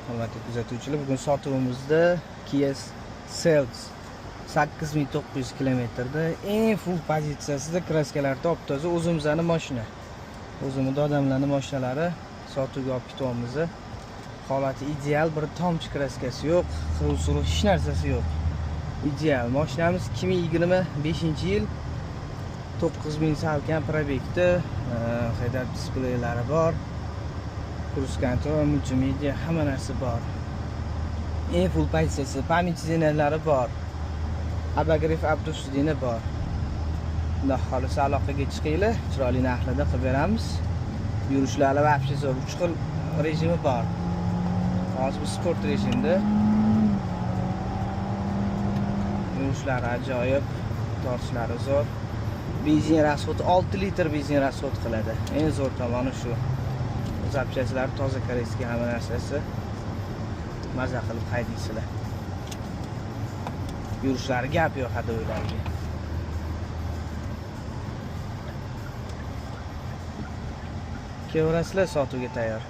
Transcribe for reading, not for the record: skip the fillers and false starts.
Hurmatli kuzatuvchilar, bugun sotuvimizda Kia Seltos 8900 kilometrda eng full pozitsiyasida kraskalar top-toza o'zimizning mashina. O'zimizning odamlarning mashinalari sotuvga olib ketyapmiz. Holati ideal, bir tomchi kraskasi yo'q, qiruv hech narsasi yo'q. Ideal. Mashinamiz 2025-yil 9000 salkam probekti, head-up displeylari bor. Cruise control, multimedia, hamma narsa bor. Eng full pozitsiyasi, pamять zenarlari bor. Abagrev abdusudini bor. Unda xolis aloqaga chiqinglar, chiroyli narxlarda qilib beramiz. Yurishlari вообще zo'r, 3 xil rejimi bor. Hozir bu sport rejimda. Yurishlari ajoyib, tortishlari zo'r. Benzin rasxodi 6 litr benzin rasxod qiladi. Eng zo'r tomoni shu. Zapchastlar toza koreyskiy, hamma narsasi maza qilib haydaysizlar. Yurishlari gap yo'q haydovchilarga. Kevrasizlar, sotuvga tayyor.